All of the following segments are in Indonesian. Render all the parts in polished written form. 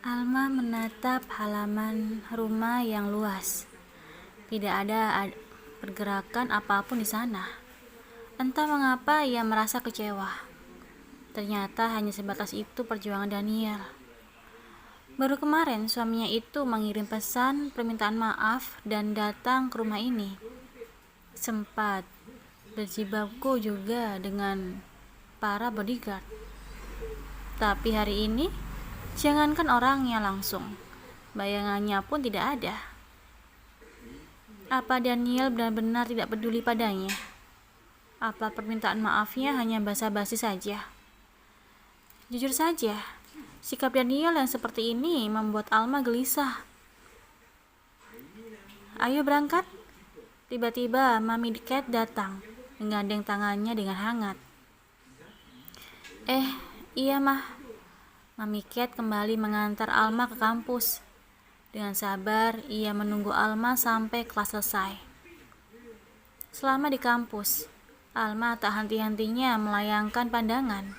Alma menatap halaman rumah yang luas. Tidak ada pergerakan apapun di sana. Entah mengapa ia merasa kecewa. Ternyata hanya sebatas itu perjuangan Daniel. Baru kemarin suaminya itu mengirim pesan permintaan maaf dan datang ke rumah ini. Sempat berjibaku juga dengan para bodyguard. Tapi hari ini, jangankan orangnya langsung, bayangannya pun tidak ada. Apa Daniel benar-benar tidak peduli padanya? Apa permintaan maafnya hanya basa-basi saja? Jujur saja, sikap Daniel yang seperti ini membuat Alma gelisah. Ayo berangkat. Tiba-tiba Mami Cat datang, menggandeng tangannya dengan hangat. Iya mah. Mami Cat kembali mengantar Alma ke kampus. Dengan sabar, ia menunggu Alma sampai kelas selesai. Selama di kampus, Alma tak henti-hentinya melayangkan pandangan,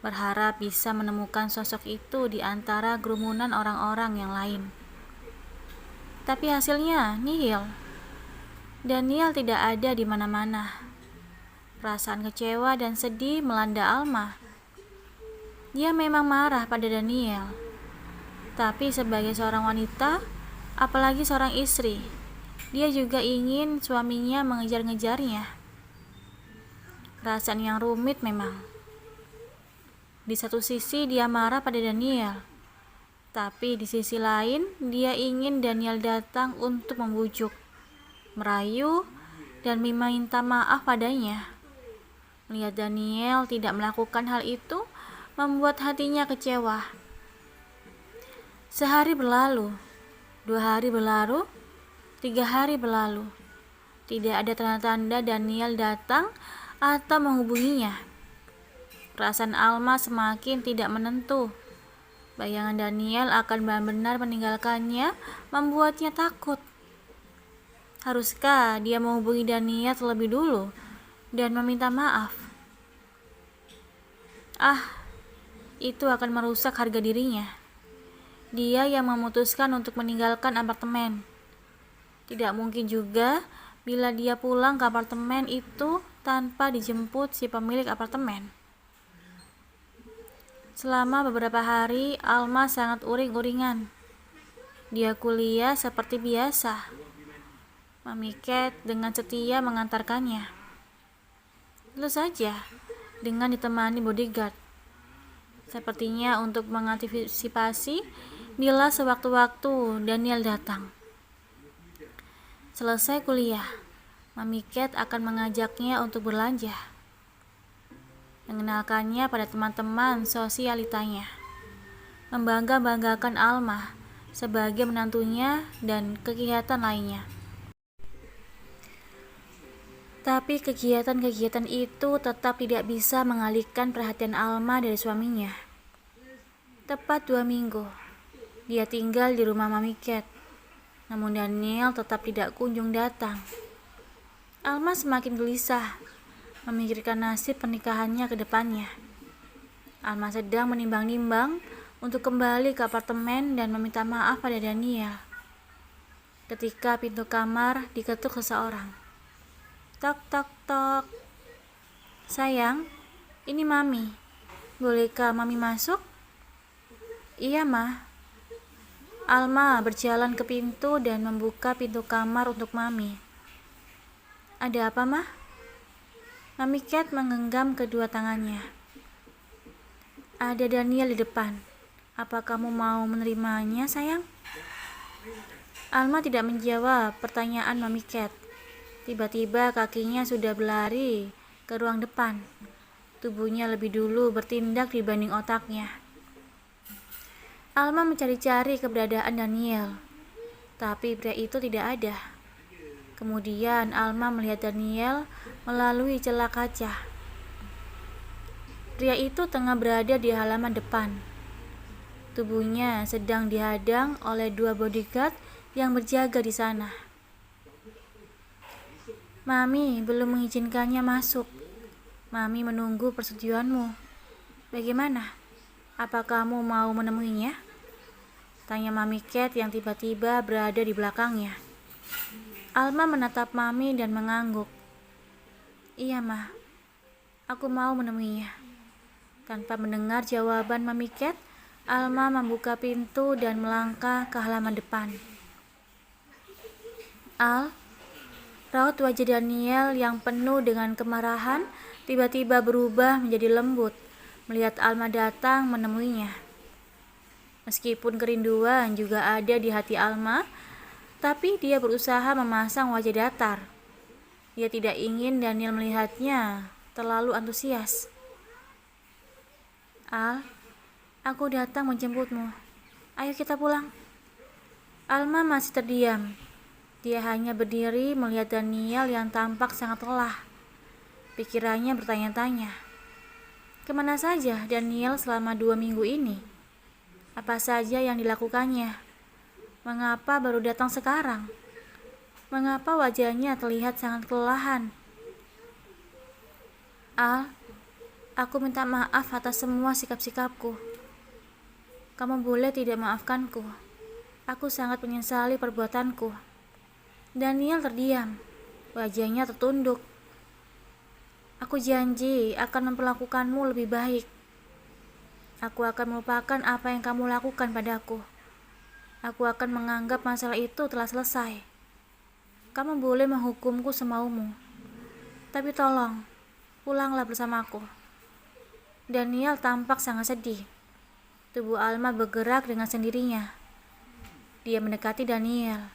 berharap bisa menemukan sosok itu di antara kerumunan orang-orang yang lain. Tapi hasilnya nihil. Daniel tidak ada di mana-mana. Perasaan kecewa dan sedih melanda Alma. Dia memang marah pada Daniel. Tapi sebagai seorang wanita, apalagi seorang istri, dia juga ingin suaminya mengejar-ngejarnya. Perasaan yang rumit memang. Di satu sisi dia marah pada Daniel, tapi di sisi lain dia ingin Daniel datang untuk membujuk, merayu, dan meminta maaf padanya. Melihat Daniel tidak melakukan hal itu membuat hatinya kecewa. Sehari berlalu, 2 hari berlalu, 3 hari berlalu. Tidak ada tanda-tanda Daniel datang atau menghubunginya. Perasaan Alma semakin tidak menentu. Bayangan Daniel akan benar-benar meninggalkannya membuatnya takut. Haruskah dia menghubungi Daniel terlebih dulu dan meminta maaf? Itu akan merusak harga dirinya. Dia yang memutuskan untuk meninggalkan apartemen. Tidak mungkin juga bila dia pulang ke apartemen itu tanpa dijemput si pemilik apartemen. Selama beberapa hari, Alma sangat uring-uringan. Dia kuliah seperti biasa. Mami Cat dengan setia mengantarkannya. Tentu saja, dengan ditemani bodyguard. Sepertinya untuk mengantisipasi bila sewaktu-waktu Daniel datang. Selesai kuliah, Mami Cat akan mengajaknya untuk belanja. Mengenalkannya pada teman-teman sosialitanya. Membangga-banggakan Alma sebagai menantunya dan kegiatan lainnya. Tapi kegiatan-kegiatan itu tetap tidak bisa mengalihkan perhatian Alma dari suaminya. Tepat 2 minggu, dia tinggal di rumah Mami Cat. Namun Daniel tetap tidak kunjung datang. Alma semakin gelisah, memikirkan nasib pernikahannya ke depannya. Alma sedang menimbang-nimbang untuk kembali ke apartemen dan meminta maaf pada Daniel. Ketika pintu kamar diketuk seseorang. Tok, tok, tok. Sayang, ini Mami. Bolehkah Mami masuk? Iya, Mah. Alma berjalan ke pintu dan membuka pintu kamar untuk Mami. Ada apa, Mah? Mami Cat menggenggam kedua tangannya. Ada Daniel di depan. Apa kamu mau menerimanya, sayang? Alma tidak menjawab pertanyaan Mami Cat. Tiba-tiba kakinya sudah berlari ke ruang depan. Tubuhnya lebih dulu bertindak dibanding otaknya. Alma mencari-cari keberadaan Daniel, tapi pria itu tidak ada. Kemudian Alma melihat Daniel melalui celah kaca. Pria itu tengah berada di halaman depan. Tubuhnya sedang dihadang oleh 2 bodyguard yang berjaga di sana. Mami belum mengizinkannya masuk. Mami menunggu persetujuanmu. Bagaimana? Apa kamu mau menemuinya? Tanya Mami Cat yang tiba-tiba berada di belakangnya. Alma menatap Mami dan mengangguk. Iya, Ma. Aku mau menemuinya. Tanpa mendengar jawaban Mami Cat, Alma membuka pintu dan melangkah ke halaman depan. Al, raut wajah Daniel yang penuh dengan kemarahan tiba-tiba berubah menjadi lembut melihat Alma datang menemuinya. Meskipun kerinduan juga ada di hati Alma, tapi dia berusaha memasang wajah datar. Dia tidak ingin Daniel melihatnya terlalu antusias. Al, aku datang menjemputmu. Ayo kita pulang. Alma masih terdiam. Dia hanya berdiri melihat Daniel yang tampak sangat lelah. Pikirannya bertanya-tanya. Kemana saja Daniel selama 2 minggu ini? Apa saja yang dilakukannya? Mengapa baru datang sekarang? Mengapa wajahnya terlihat sangat kelelahan? Al, aku minta maaf atas semua sikap-sikapku. Kamu boleh tidak maafkanku. Aku sangat menyesali perbuatanku. Daniel terdiam. Wajahnya tertunduk. Aku janji akan memperlakukanmu lebih baik. Aku akan melupakan apa yang kamu lakukan padaku. Aku akan menganggap masalah itu telah selesai. Kamu boleh menghukumku semaumu. Tapi tolong, pulanglah bersamaku. Daniel tampak sangat sedih. Tubuh Alma bergerak dengan sendirinya. Dia mendekati Daniel,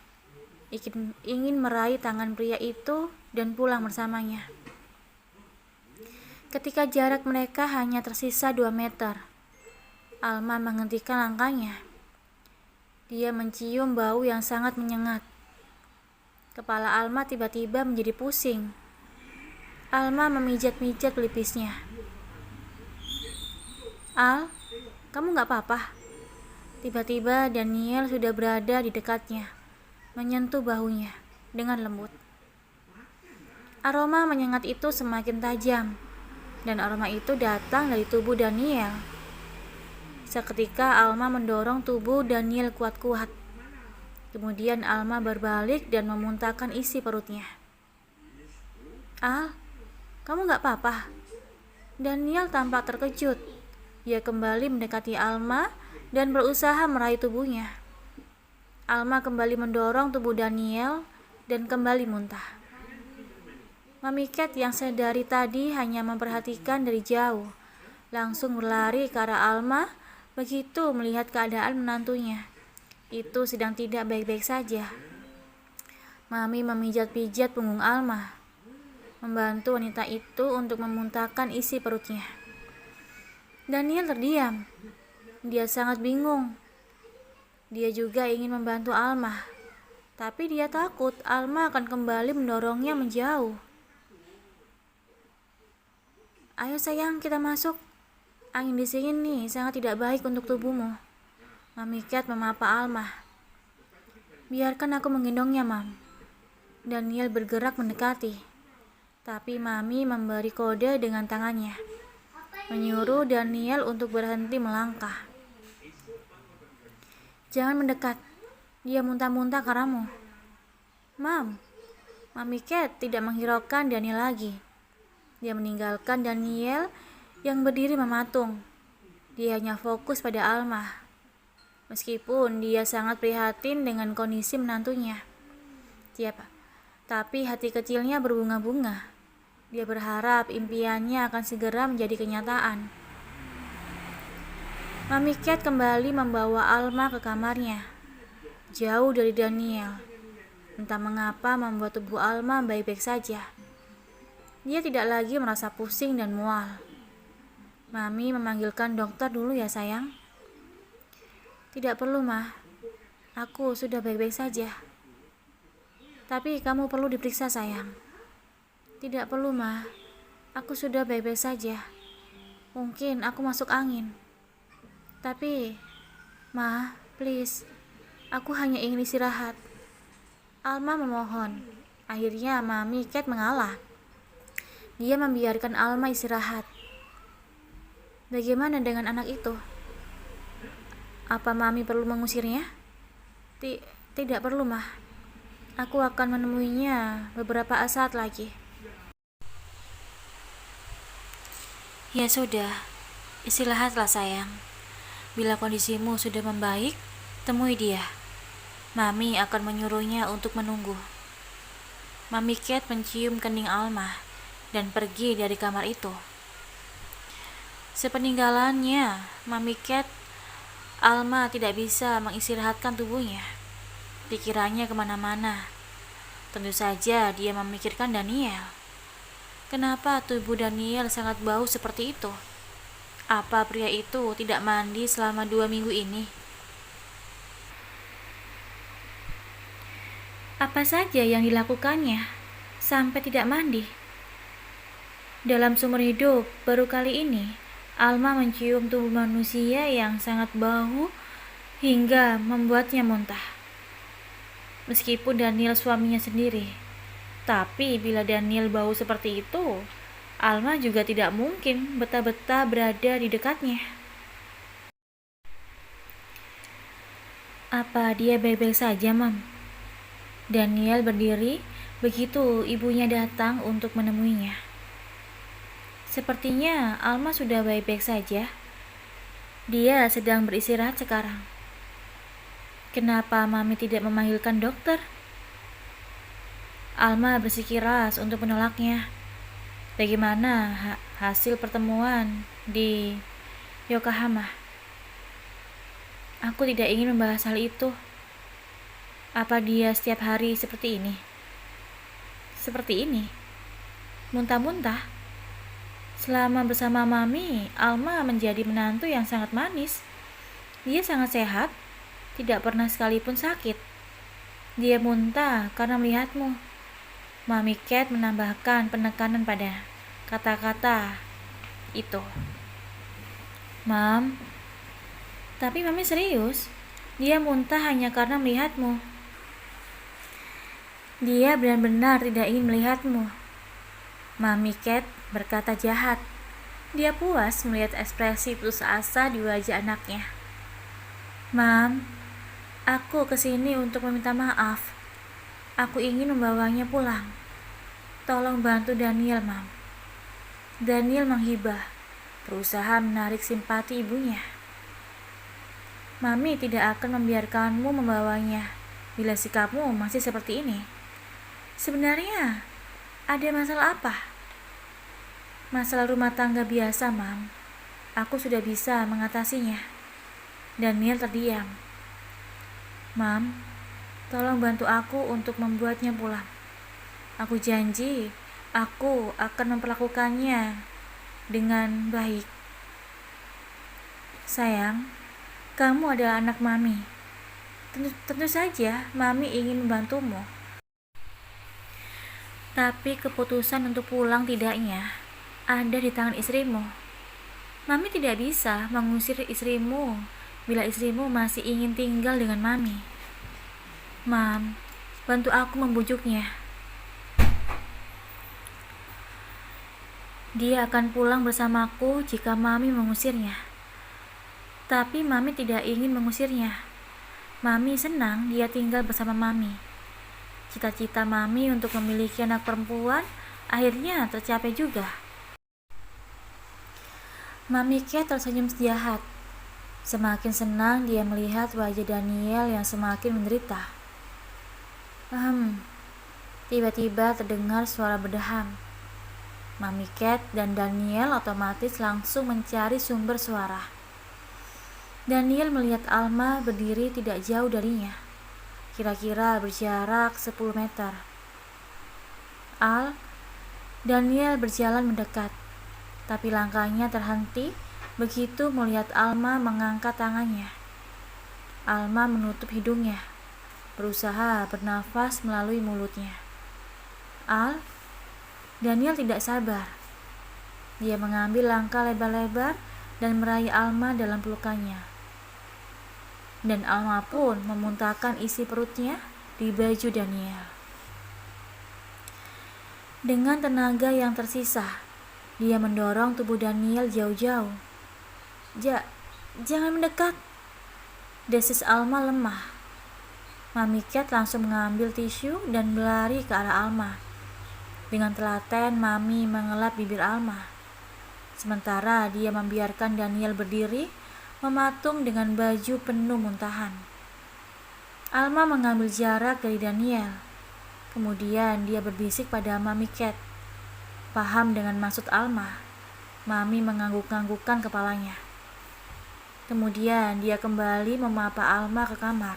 ingin meraih tangan pria itu dan pulang bersamanya. Ketika jarak mereka hanya tersisa 2 meter, Alma menghentikan langkahnya. Dia mencium bau yang sangat menyengat. Kepala Alma tiba-tiba menjadi pusing. Alma memijat-mijat pelipisnya. Al, kamu gak apa-apa? Tiba-tiba Daniel sudah berada di dekatnya, menyentuh bahunya dengan lembut. Aroma menyengat itu semakin tajam, dan aroma itu datang dari tubuh Daniel. Seketika Alma mendorong tubuh Daniel kuat-kuat. Kemudian Alma berbalik dan memuntahkan isi perutnya. Al, kamu gak apa-apa? Daniel tampak terkejut. Dia kembali mendekati Alma dan berusaha meraih tubuhnya. Alma kembali mendorong tubuh Daniel dan kembali muntah. Mami Cat yang sedari tadi hanya memperhatikan dari jauh, langsung berlari ke arah Alma begitu melihat keadaan menantunya. Itu sedang tidak baik-baik saja. Mami memijat-pijat punggung Alma, membantu wanita itu untuk memuntahkan isi perutnya. Daniel terdiam. Dia sangat bingung. Dia juga ingin membantu Alma, tapi dia takut Alma akan kembali mendorongnya menjauh. Ayo sayang, kita masuk. Angin di sini sangat tidak baik untuk tubuhmu. Mami Cat memapa Alma. Biarkan aku menggendongnya, Mam. Daniel bergerak mendekati. Tapi Mami memberi kode dengan tangannya, menyuruh Daniel untuk berhenti melangkah. Jangan mendekat. Dia muntah-muntah karamu. Mam. Mami Cat tidak menghiraukan Daniel lagi. Dia meninggalkan Daniel yang berdiri mematung. Dia hanya fokus pada Alma. Meskipun dia sangat prihatin dengan kondisi menantunya. Tapi hati kecilnya berbunga-bunga. Dia berharap impiannya akan segera menjadi kenyataan. Mami Cat kembali membawa Alma ke kamarnya, jauh dari Daniel. Entah mengapa membuat tubuh Alma baik-baik saja. Dia tidak lagi merasa pusing dan mual. Mami memanggilkan dokter dulu ya sayang. Tidak perlu, Ma. Aku sudah baik-baik saja. Tapi kamu perlu diperiksa, sayang. Tidak perlu, Ma. Aku sudah baik-baik saja. Mungkin aku masuk angin. Tapi, Ma, please. Aku hanya ingin istirahat. Alma memohon. Akhirnya Mami Cat mengalah. Dia membiarkan Alma istirahat. Bagaimana dengan anak itu? Apa Mami perlu mengusirnya? Tidak perlu, Mah. Aku akan menemuinya beberapa saat lagi. Ya sudah, istirahatlah sayang. Bila kondisimu sudah membaik, temui dia. Mami akan menyuruhnya untuk menunggu. Mami Cat mencium kening Alma dan pergi dari kamar itu. Sepeninggalannya Mami Cat, Alma tidak bisa mengistirahatkan tubuhnya. Pikirannya kemana-mana. Tentu saja dia memikirkan Daniel. Kenapa tubuh Daniel sangat bau seperti itu? Apa pria itu tidak mandi selama 2 minggu ini? Apa saja yang dilakukannya sampai tidak mandi? Dalam seumur hidup, baru kali ini Alma mencium tubuh manusia yang sangat bau hingga membuatnya muntah. Meskipun Daniel suaminya sendiri, tapi bila Daniel bau seperti itu, Alma juga tidak mungkin betah-betah berada di dekatnya. Apa dia baik-baik saja, Mam? Daniel berdiri begitu ibunya datang untuk menemuinya. Sepertinya Alma sudah baik-baik saja. Dia sedang beristirahat sekarang. Kenapa Mami tidak memanggilkan dokter? Alma bersikeras untuk menolaknya. Bagaimana hasil pertemuan di Yokohama? Aku tidak ingin membahas hal itu. Apa dia setiap hari seperti ini? Seperti ini? Muntah-muntah? Selama bersama Mami, Alma menjadi menantu yang sangat manis. Dia sangat sehat, tidak pernah sekalipun sakit. Dia muntah karena melihatmu. Mami Cat menambahkan penekanan pada kata-kata itu. Mam, tapi Mami serius. Dia muntah hanya karena melihatmu. Dia benar-benar tidak ingin melihatmu. Mami Cat berkata jahat. Dia puas melihat ekspresi putus asa di wajah anaknya. Mam, aku kesini untuk meminta maaf. Aku ingin membawanya pulang. Tolong bantu Daniel, Mam. Daniel menghibah, berusaha menarik simpati ibunya. Mami tidak akan membiarkanmu membawanya bila sikapmu masih seperti ini. Sebenarnya, ada masalah apa? Masalah rumah tangga biasa, Mam. Aku sudah bisa mengatasinya. Daniel terdiam. Mam, tolong bantu aku untuk membuatnya pulang. Aku janji, aku akan memperlakukannya dengan baik. Sayang, kamu adalah anak Mami. Tentu saja, Mami ingin membantumu. Tapi keputusan untuk pulang tidaknya ada di tangan istrimu. Mami tidak bisa mengusir istrimu bila istrimu masih ingin tinggal dengan Mami. Mam, bantu aku membujuknya. Dia akan pulang bersamaku jika Mami mengusirnya. Tapi Mami tidak ingin mengusirnya. Mami senang dia tinggal bersama Mami. Cita-cita Mami untuk memiliki anak perempuan akhirnya tercapai juga. Mami Cat tersenyum jahat. Semakin senang dia melihat wajah Daniel yang semakin menderita. Tiba-tiba terdengar suara berdeham. Mami Cat dan Daniel otomatis langsung mencari sumber suara. Daniel melihat Alma berdiri tidak jauh darinya, kira-kira berjarak 10 meter. Daniel berjalan mendekat, tapi langkahnya terhenti begitu melihat Alma mengangkat tangannya. Alma menutup hidungnya, berusaha bernafas melalui mulutnya. Al, Daniel tidak sabar. Dia mengambil langkah lebar-lebar dan meraih Alma dalam pelukannya. Dan Alma pun memuntahkan isi perutnya di baju Daniel. Dengan tenaga yang tersisa, dia mendorong tubuh Daniel jauh-jauh. Jangan mendekat, desis Alma lemah. Mami Cat langsung mengambil tisu dan berlari ke arah Alma. Dengan telaten, Mami mengelap bibir Alma. Sementara dia membiarkan Daniel berdiri, mematung dengan baju penuh muntahan. Alma mengambil jarak dari Daniel. Kemudian dia berbisik pada Mami Cat. Paham dengan maksud Alma, Mami mengangguk-anggukkan kepalanya. Kemudian dia kembali memapa Alma ke kamar,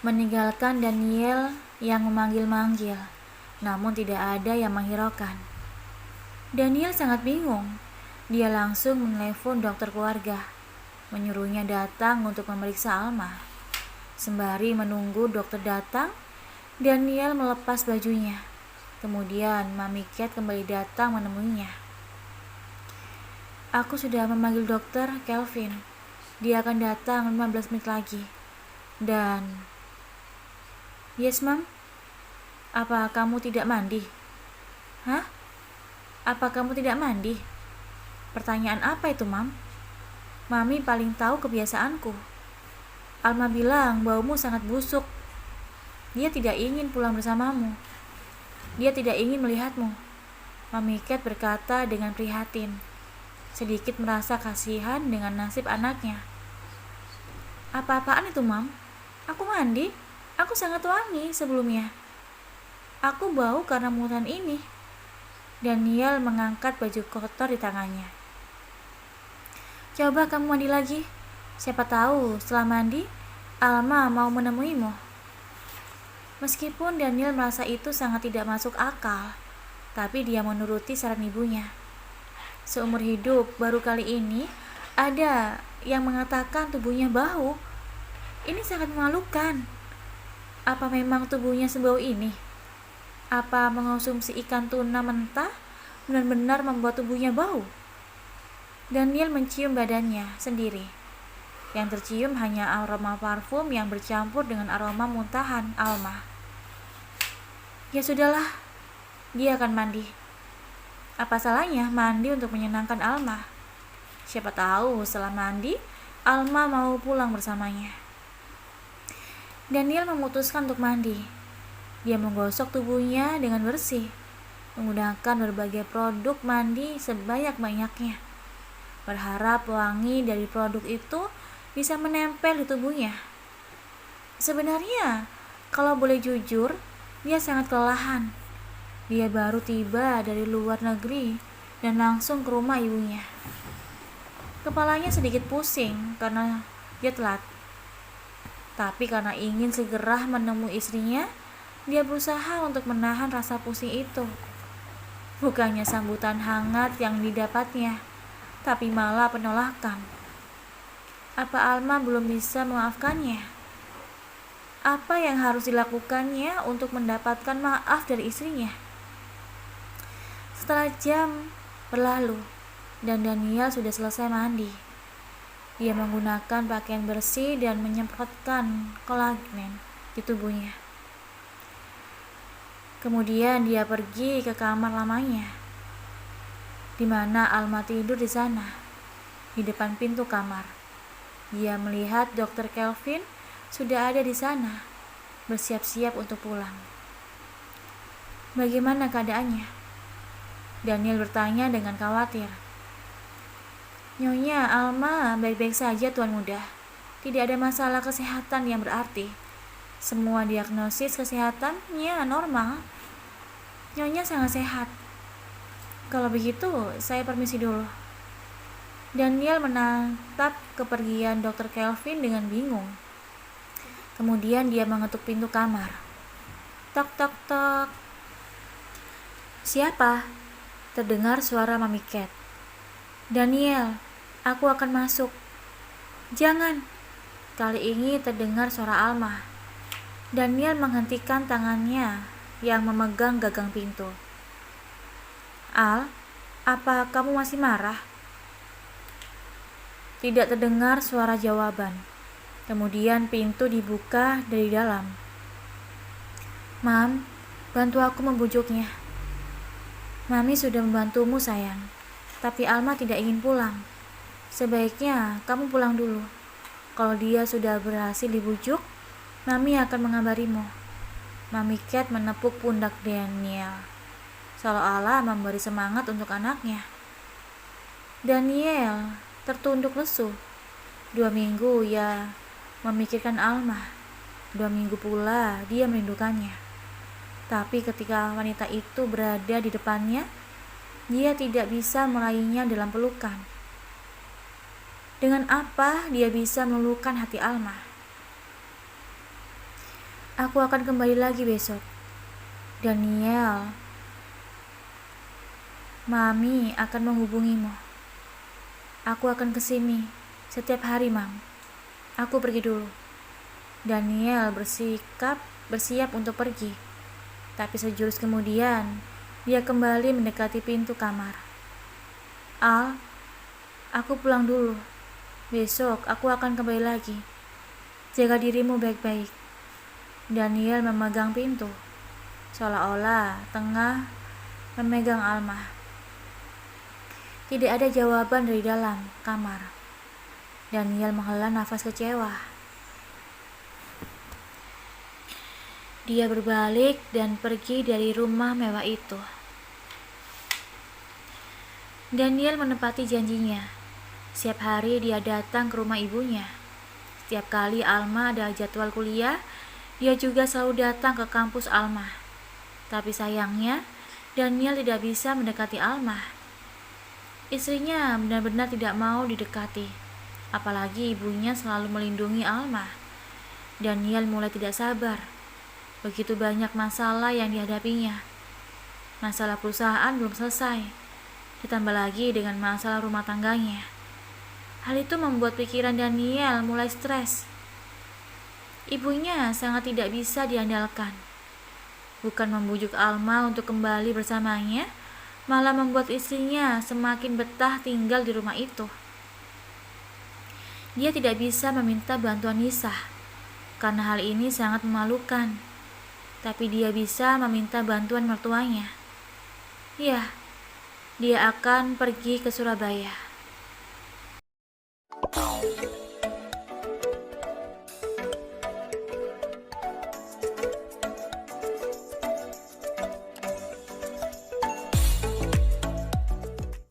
meninggalkan Daniel yang memanggil-manggil, namun tidak ada yang menghiraukan. Daniel sangat bingung. Dia langsung menelepon dokter keluarga, menyuruhnya datang untuk memeriksa Alma. Sembari menunggu dokter datang, Daniel melepas bajunya. Kemudian Mami Cat kembali datang menemuinya. Aku sudah memanggil dokter Kelvin. Dia akan datang 15 menit lagi. Dan... Yes, Mam. Apa kamu tidak mandi? Hah? Apa kamu tidak mandi? Pertanyaan apa itu, Mam? Mami paling tahu kebiasaanku. Alma bilang baumu sangat busuk. Dia tidak ingin pulang bersamamu. Dia tidak ingin melihatmu. Mami Cat berkata dengan prihatin, sedikit merasa kasihan dengan nasib anaknya. Apa-apaan itu, Mam? Aku mandi. Aku sangat wangi sebelumnya. Aku bau karena muntahan ini. Daniel mengangkat baju kotor di tangannya. Coba kamu mandi lagi. Siapa tahu setelah mandi, Alma mau menemuimu. Meskipun Daniel merasa itu sangat tidak masuk akal, tapi dia menuruti saran ibunya. Seumur hidup, baru kali ini ada yang mengatakan tubuhnya bau. Ini sangat memalukan. Apa memang tubuhnya sebau ini? Apa mengonsumsi ikan tuna mentah benar-benar membuat tubuhnya bau? Daniel mencium badannya sendiri. Yang tercium hanya aroma parfum yang bercampur dengan aroma muntahan Alma. Ya sudahlah, dia akan mandi. Apa salahnya mandi untuk menyenangkan Alma? Siapa tahu setelah mandi, Alma mau pulang bersamanya. Daniel memutuskan untuk mandi. Dia menggosok tubuhnya dengan bersih, menggunakan berbagai produk mandi sebanyak-banyaknya. Berharap wangi dari produk itu bisa menempel di tubuhnya. Sebenarnya, kalau boleh jujur, dia sangat kelelahan. Dia baru tiba dari luar negeri dan langsung ke rumah ibunya. Kepalanya sedikit pusing karena dia telat. Tapi karena ingin segera menemui istrinya, dia berusaha untuk menahan rasa pusing itu. Bukannya sambutan hangat yang didapatnya, tapi malah penolakan. Apa Alma belum bisa memaafkannya? Apa yang harus dilakukannya untuk mendapatkan maaf dari istrinya? Setelah jam berlalu dan Daniel sudah selesai mandi, dia menggunakan pakaian bersih dan menyemprotkan kolagen di tubuhnya. Kemudian dia pergi ke kamar lamanya, di mana Alma tidur di sana, di depan pintu kamar. Dia melihat Dr. Kelvin sudah ada di sana, bersiap-siap untuk pulang. Bagaimana keadaannya? Daniel bertanya dengan khawatir. Nyonya, Alma baik-baik saja, Tuan Muda. Tidak ada masalah kesehatan yang berarti. Semua diagnosis kesehatannya normal. Nyonya sangat sehat. Kalau begitu, saya permisi dulu. Daniel menatap kepergian Dr. Kelvin dengan bingung. Kemudian dia mengetuk pintu kamar. Tok tok tok. Siapa? Terdengar suara Mami Cat. Daniel, aku akan masuk. Jangan. Kali ini terdengar suara Alma. Daniel menghentikan tangannya yang memegang gagang pintu. Al, apa kamu masih marah? Tidak terdengar suara jawaban. Kemudian pintu dibuka dari dalam. Mam, bantu aku membujuknya. Mami sudah membantumu sayang, tapi Alma tidak ingin pulang. Sebaiknya kamu pulang dulu. Kalau dia sudah berhasil dibujuk, Mami akan mengabarimu. Mami Cat menepuk pundak Daniel, seolah-olah memberi semangat untuk anaknya. Daniel tertunduk lesu. 2 minggu ia memikirkan Alma. 2 minggu pula dia merindukannya. Tapi ketika wanita itu berada di depannya, dia tidak bisa meraihnya dalam pelukan. Dengan apa dia bisa meluluhkan hati Alma? Aku akan kembali lagi besok. Daniel, Mami akan menghubungimu. Aku akan kesini setiap hari, Mam. Aku pergi dulu. Daniel bersiap untuk pergi. Tapi sejurus kemudian, dia kembali mendekati pintu kamar. Al, aku pulang dulu. Besok aku akan kembali lagi. Jaga dirimu baik-baik. Daniel memegang pintu, seolah-olah tengah memegang Alma. Tidak ada jawaban dari dalam kamar. Daniel menghela nafas kecewa. Dia berbalik dan pergi dari rumah mewah itu. Daniel menepati janjinya. Setiap hari dia datang ke rumah ibunya. Setiap kali Alma ada jadwal kuliah, dia juga selalu datang ke kampus Alma. Tapi sayangnya, Daniel tidak bisa mendekati Alma. Istrinya benar-benar tidak mau didekati, apalagi ibunya selalu melindungi Alma. Daniel mulai tidak sabar. Begitu banyak masalah yang dihadapinya. Masalah perusahaan belum selesai, ditambah lagi dengan masalah rumah tangganya. Hal itu membuat pikiran Daniel mulai stres. Ibunya sangat tidak bisa diandalkan. Bukan membujuk Alma untuk kembali bersamanya, malah membuat istrinya semakin betah tinggal di rumah itu. Dia tidak bisa meminta bantuan Nisa, karena hal ini sangat memalukan. Tapi dia bisa meminta bantuan mertuanya. Ya, dia akan pergi ke Surabaya.